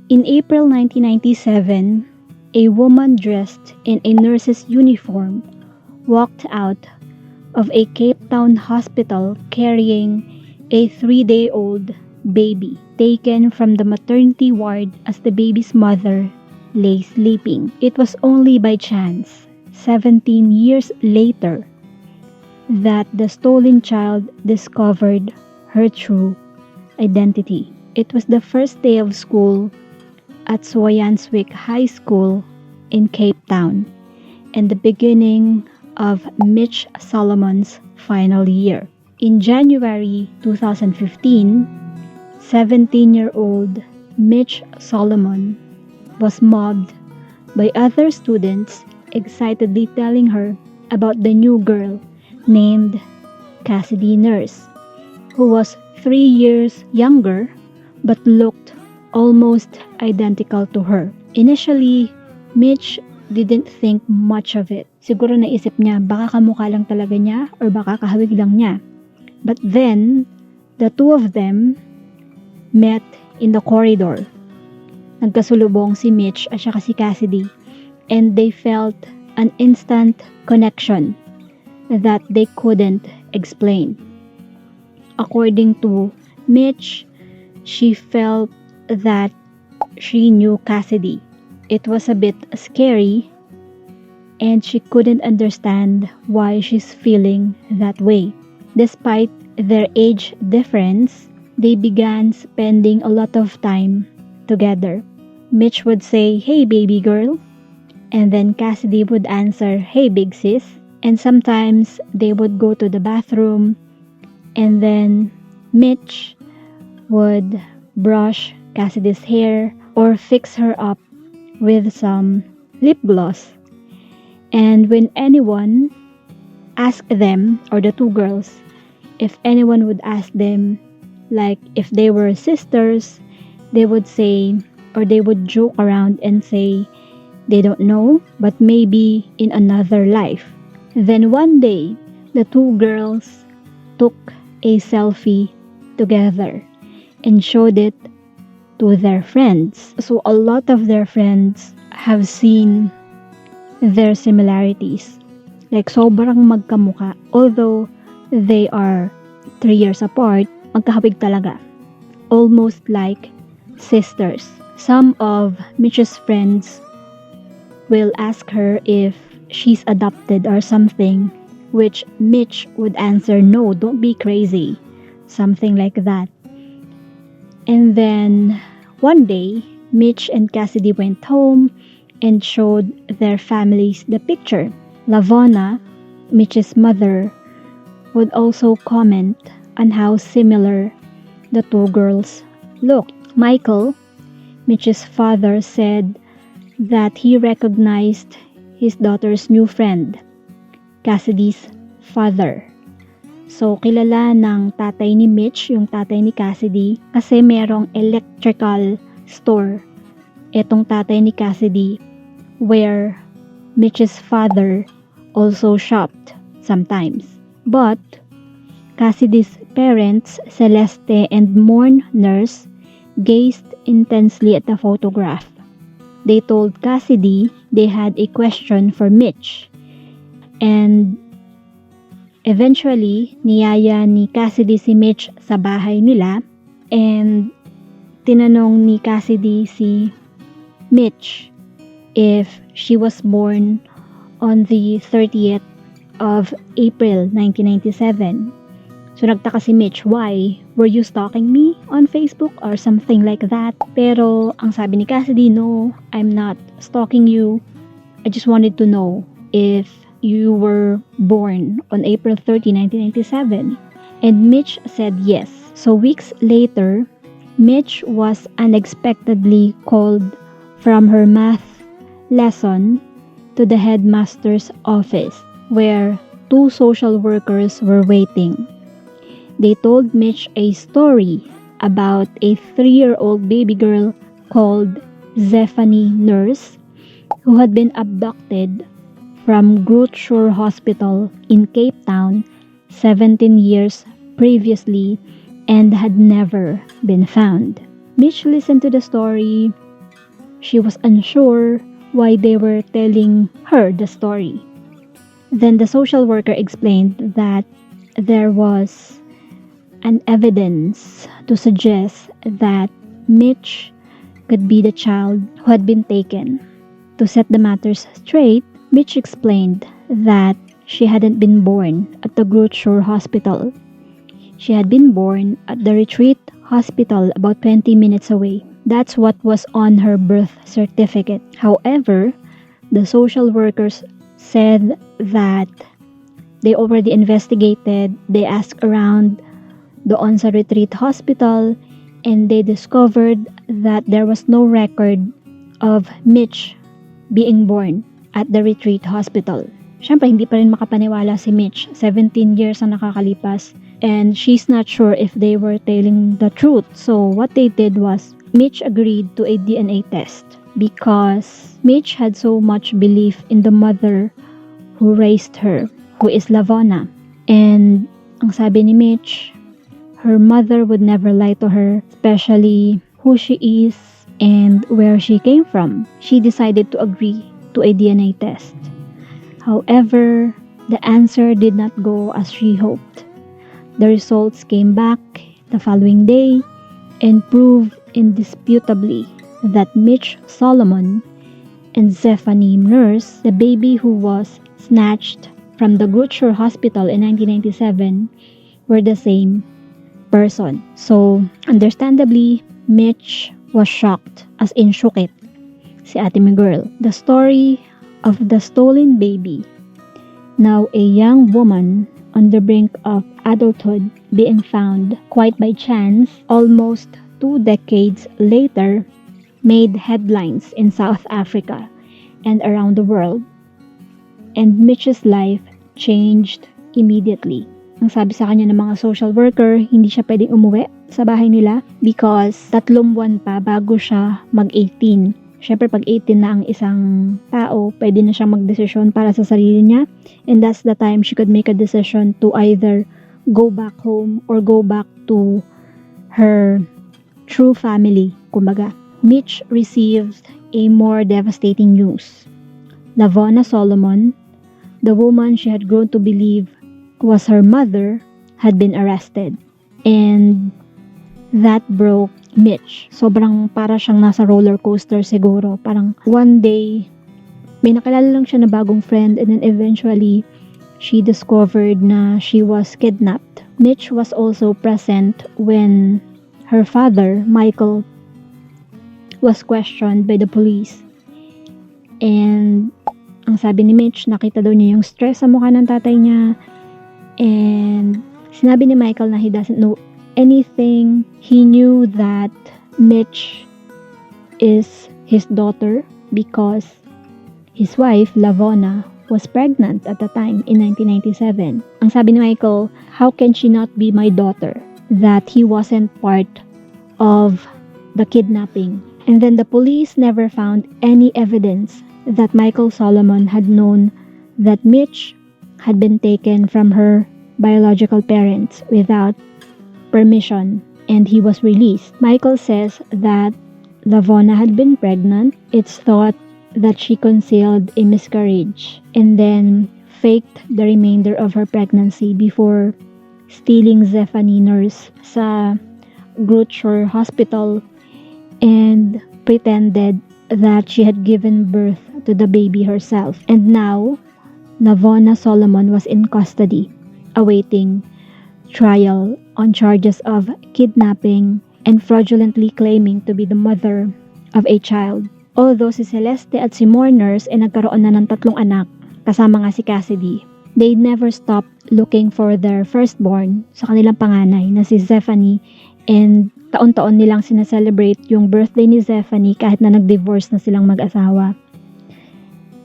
In April 1997, a woman dressed in a nurse's uniform walked out of a Cape Town hospital carrying a 3-day-old baby taken from the maternity ward as the baby's mother lay sleeping. It was only by chance, 17 years later, that the stolen child discovered her true identity. It was the first day of school at Swayanswick High School in Cape Town and the beginning of Miche Solomon's final year. In January 2015, 17-year-old Miche Solomon was mobbed by other students excitedly telling her about the new girl named Cassidy Nurse, who was 3 years younger but looked almost identical to her. Initially, Mitch didn't think much of it. Siguro naisip niya baka kamukha lang talaga niya or baka kahawig lang niya. But then, the two of them met in the corridor. Nagkasulubong si Mitch at saka si Cassidy and they felt an instant connection that they couldn't explain. According to Mitch, she felt that she knew Cassidy. It was a bit scary and she couldn't understand why she's feeling that way. Despite their age difference, they began spending a lot of time together. Mitch would say, "Hey baby girl," and then Cassidy would answer, "Hey big sis." And sometimes they would go to the bathroom and then Mitch would brush Cassidy's hair or fix her up with some lip gloss. And when anyone asked them, or the two girls, if anyone would ask them, like if they were sisters, they would say, or they would joke around and say, they don't know, but maybe in another life. Then one day, the two girls took a selfie together and showed it to their friends. So a lot of their friends have seen their similarities. Like sobrang magkamukha. Although they are 3 years apart, magkahawig talaga. Almost like sisters. Some of Mitch's friends will ask her if she's adopted or something, which Mitch would answer, "No, don't be crazy." Something like that. And then one day, Mitch and Cassidy went home and showed their families the picture. Lavona, Mitch's mother, would also comment on how similar the two girls looked. Michael, Mitch's father, said that he recognized his daughter's new friend, Cassidy's father. So, kilala ng tatay ni Mitch, yung tatay ni Cassidy, kasi merong electrical store etong tatay ni Cassidy where Mitch's father also shopped sometimes. But, Cassidy's parents, Celeste and Morn Nurse, gazed intensely at the photograph. They told Cassidy they had a question for Mitch. And eventually, niyaya ni Cassidy si Mitch sa bahay nila and tinanong ni Cassidy si Mitch if she was born on the 30th of April 1997. So nagtaka si Mitch, "Why? Were you stalking me on Facebook?" or something like that. Pero ang sabi ni Cassidy, "No, I'm not stalking you. I just wanted to know if you were born on April 30, 1997. And Mitch said yes. So weeks later, Mitch was unexpectedly called from her math lesson to the headmaster's office where two social workers were waiting. They told Mitch a story about a 3-year-old baby girl called Zephany Nurse who had been abducted from Groote Schuur Hospital in Cape Town 17 years previously and had never been found. Mitch listened to the story she was unsure why they were telling her the story. Then the social worker explained that there was an evidence to suggest that Mitch could be the child who had been taken. To set the matters straight, Mitch explained that she hadn't been born at the Groote Schuur Hospital. She had been born at the Retreat Hospital about 20 minutes away. That's what was on her birth certificate. However, the social workers said that they already investigated, they asked around doon sa Retreat Hospital, and they discovered that there was no record of Mitch being born at the Retreat Hospital. Siyempre, hindi pa rin makapaniwala si Mitch. 17 years ang nakakalipas, and she's not sure if they were telling the truth. So what they did was, Mitch agreed to a DNA test because Mitch had so much belief in the mother who raised her, who is Lavona. And ang sabi ni Mitch, her mother would never lie to her, especially who she is and where she came from. She decided to agree to a DNA test. However, the answer did not go as she hoped. The results came back the following day and proved indisputably that Mitch Solomon and Zephany Nurse, the baby who was snatched from the Groote Schuur Hospital in 1997, were the same person. So, understandably, Mitch was shocked, as in shookit, si ate mi girl. The story of the stolen baby, now a young woman on the brink of adulthood, being found quite by chance almost 2 decades later, made headlines in South Africa and around the world. And Mitch's life changed immediately. Ang sabi sa kanya ng mga social worker, hindi siya pwedeng umuwi sa bahay nila because 3 buwan pa bago siya mag-18. Siyempre, pag 18 na ang isang tao, pwede na siyang magdesisyon para sa sarili niya. And that's the time she could make a decision to either go back home or go back to her true family, kumbaga. Mitch received a more devastating news. Lavona Solomon, the woman she had grown to believe was her mother, had been arrested. And that broke Mitch. Sobrang para siyang nasa roller coaster siguro. Parang one day, may nakilala lang siya na bagong friend, and then eventually, she discovered na she was kidnapped. Mitch was also present when her father, Michael, was questioned by the police. And ang sabi ni Mitch, nakita daw niya yung stress sa mukha ng tatay niya. And sinabi ni Michael na he doesn't know anything. He knew that Mitch is his daughter because his wife, Lavona, was pregnant at the time in 1997. Ang sabi ni Michael, how can she not be my daughter? That he wasn't part of the kidnapping. And then the police never found any evidence that Michael Solomon had known that Mitch had been taken from her biological parents without permission, and he was released. Michael says that Lavona had been pregnant. It's thought that she concealed a miscarriage and then faked the remainder of her pregnancy before stealing Zephany Nurse sa Groote Schuur Hospital and pretended that she had given birth to the baby herself. And now, Lavona Solomon was in custody, awaiting trial on charges of kidnapping and fraudulently claiming to be the mother of a child. Although si Celeste at si Mourners ay nagkaroon na ng 3 anak, kasama nga si Cassidy, they never stopped looking for their firstborn sa kanilang panganay na si Zephany, and taon-taon nilang sinaselebrate yung birthday ni Zephany kahit na nag-divorce na silang mag-asawa.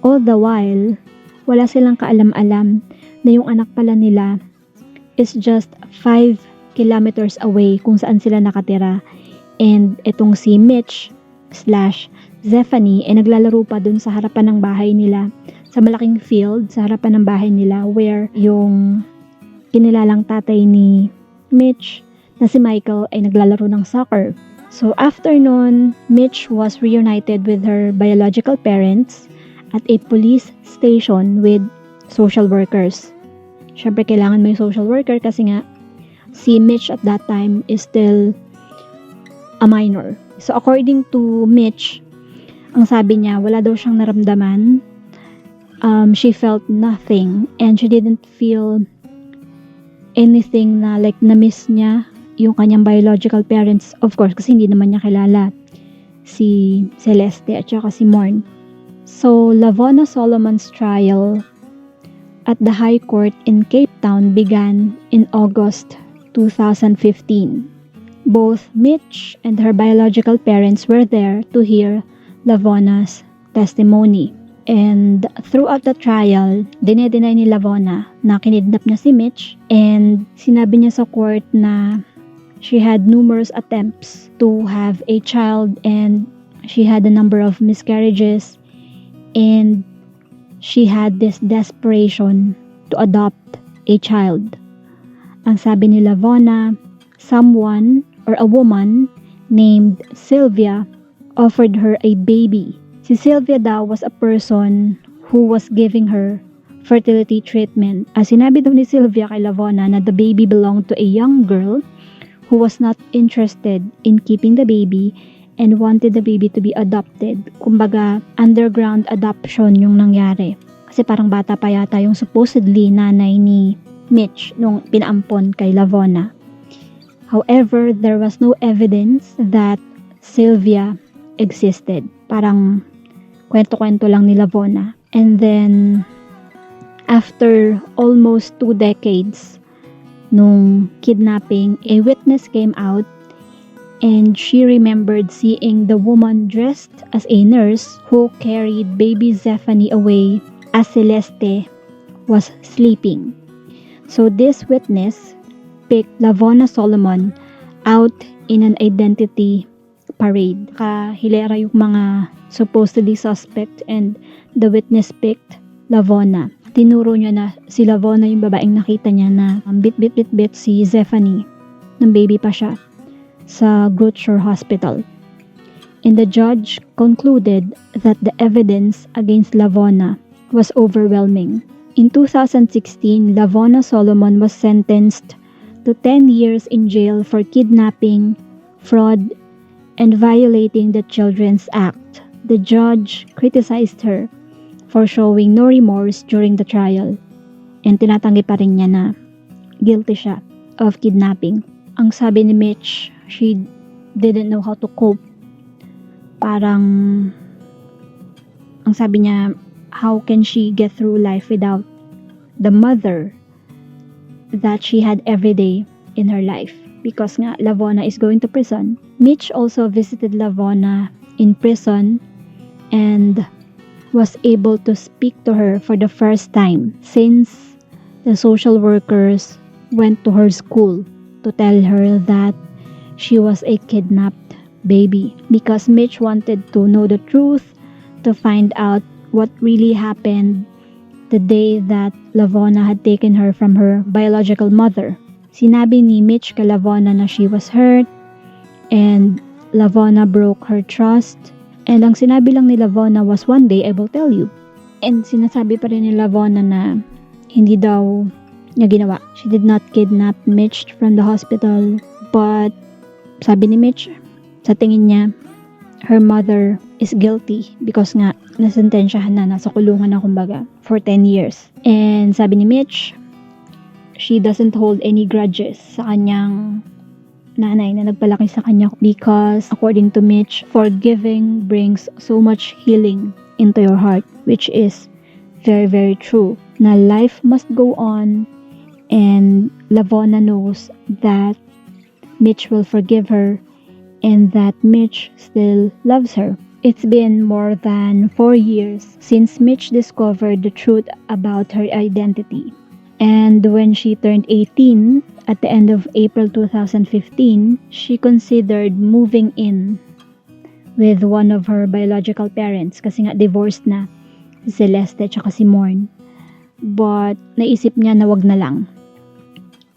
All the while, wala silang kaalam-alam na yung anak pala nila is just 5 kilometers away kung saan sila nakatira. And itong si Mitch / Zephany ay naglalaro pa dun sa harapan ng bahay nila, sa malaking field sa harapan ng bahay nila where yung kinilalang tatay ni Mitch na si Michael ay naglalaro ng soccer. So after nun, Mitch was reunited with her biological parents at a police station with social workers. Syempre kailangan mo yung social worker kasi nga si Mitch at that time is still a minor. So according to Mitch, ang sabi niya, wala daw siyang naramdaman. She felt nothing and she didn't feel anything na like na-miss niya yung kanyang biological parents, of course, kasi hindi naman niya kilala si Celeste at saka si Morn. So, Lavona Solomon's trial at the High Court in Cape Town began in August 2015. Both Mitch and her biological parents were there to hear Lavona's testimony. And throughout the trial, dinedeny ni Lavona na kinidnap niya si Mitch and sinabi niya sa court na she had numerous attempts to have a child and she had a number of miscarriages and she had this desperation to adopt a child. Ang sabi ni Lavona, someone or a woman named Sylvia offered her a baby. Si Sylvia daw was a person who was giving her fertility treatment. Sinabi daw ni Sylvia kay Lavona na the baby belonged to a young girl who was not interested in keeping the baby and wanted the baby to be adopted. Kumbaga, underground adoption yung nangyari. Kasi parang bata pa yata yung supposedly nanay ni Mitch nung pinaampon kay Lavona. However, there was no evidence that Sylvia existed. Parang kwento-kwento lang ni Lavona. And then, after almost 2 decades nung kidnapping, a witness came out and she remembered seeing the woman dressed as a nurse who carried baby Zephany away as Celeste was sleeping. So this witness picked Lavona Solomon out in an identity parade. Kahilera yung mga supposedly suspect and the witness picked Lavona. Tinuro niya na si Lavona yung babaeng nakita niya na bit si Zephany nung baby pa siya sa Groote Hospital. And the judge concluded that the evidence against Lavona was overwhelming. In 2016, Lavona Solomon was sentenced to 10 years in jail for kidnapping, fraud, and violating the Children's Act. The judge criticized her for showing no remorse during the trial and tinatanggi pa rin niya na guilty siya of kidnapping. Ang sabi ni Mitch, she didn't know how to cope. Parang ang sabi niya, how can she get through life without the mother that she had every day in her life? Because nga, Lavona is going to prison. Mitch also visited Lavona in prison and was able to speak to her for the first time since the social workers went to her school to tell her that she was a kidnapped baby. Because Mitch wanted to know the truth, to find out what really happened the day that Lavona had taken her from her biological mother. Sinabi ni Mitch kay Lavona na she was hurt and Lavona broke her trust. And ang sinabi lang ni Lavona was, one day I will tell you. And sinasabi pa rin ni Lavona na hindi daw niya ginawa. She did not kidnap Mitch from the hospital. But sabi ni Mitch, sa tingin niya, her mother is guilty because nga nasentensyahan na, nasa kulungan na kumbaga for 10 years. And sabi ni Mitch, she doesn't hold any grudges sa kanyang nanay na nagpalaki sa kanya because according to Mitch, forgiving brings so much healing into your heart, which is very, very true. Na life must go on and Lavona knows that Mitch will forgive her and that Mitch still loves her. It's been more than 4 years since Mitch discovered the truth about her identity. And when she turned 18, at the end of April 2015, she considered moving in with one of her biological parents kasi nga divorced na si Celeste at si Morn. But naisip niya na wag na lang.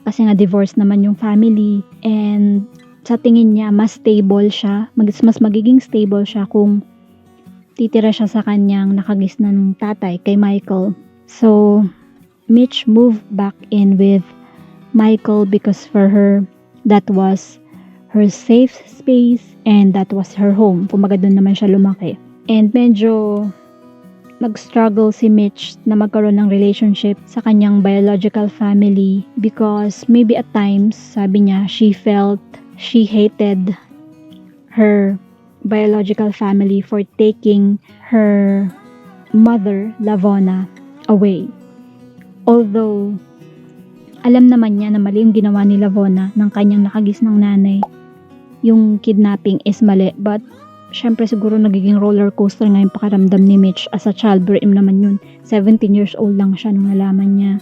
Kasi nga divorced naman yung family and sa tingin niya mas stable siya, mas magiging stable siya kung titira siya sa kanyang nakagisnang tatay kay Michael. So, Mitch moved back in with Michael because for her, that was her safe space and that was her home. Kumbaga doon naman siya lumaki. And medyo nag-struggle si Mitch na magkaroon ng relationship sa kanyang biological family because maybe at times, sabi niya, she felt she hated her biological family for taking her mother, Lavona, away. Although, alam naman niya na mali yung ginawa ni Lavona ng kanyang nakagisnang nanay. Yung kidnapping is mali, but syempre siguro nagiging roller coaster nga yung pakiramdam ni Mitch as a child. Brim naman yun. 17 years old lang siya nung nalaman niya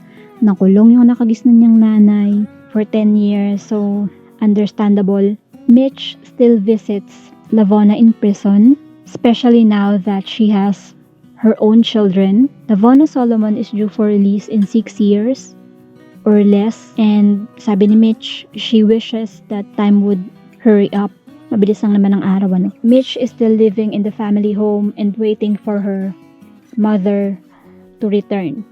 nakulong yung nakagisnan niyang nanay for 10 years. So, understandable. Mitch still visits Lavona in prison, especially now that she has her own children. Lavona Solomon is due for release in 6 years or less. And sabi ni Mitch, she wishes that time would hurry up. Mabilis lang naman ang araw, ano? Mitch is still living in the family home and waiting for her mother to return.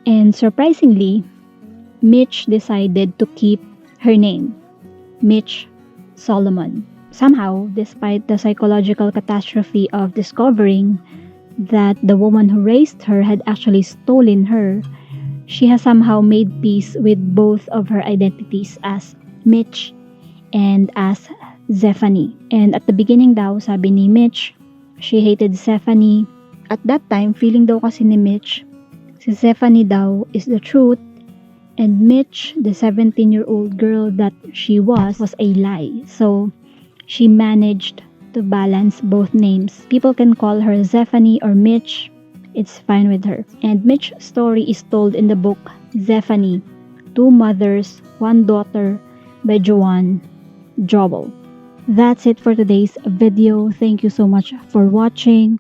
And surprisingly, Mitch decided to keep her name, Mitch Solomon. Somehow, despite the psychological catastrophe of discovering that the woman who raised her had actually stolen her, she has somehow made peace with both of her identities as Mitch and as Zephany. And at the beginning daw, sabi ni Mitch, she hated Zephany. At that time, feeling daw kasi ni Mitch, si Zephany daw is the truth, and Mitch, the 17-year-old girl that she was a lie. So, she managed to balance both names. People can call her Zephany or Mitch. It's fine with her. And Mitch's story is told in the book Zephany, Two Mothers, One Daughter by Joanne Jobel. That's it for today's video. Thank you so much for watching.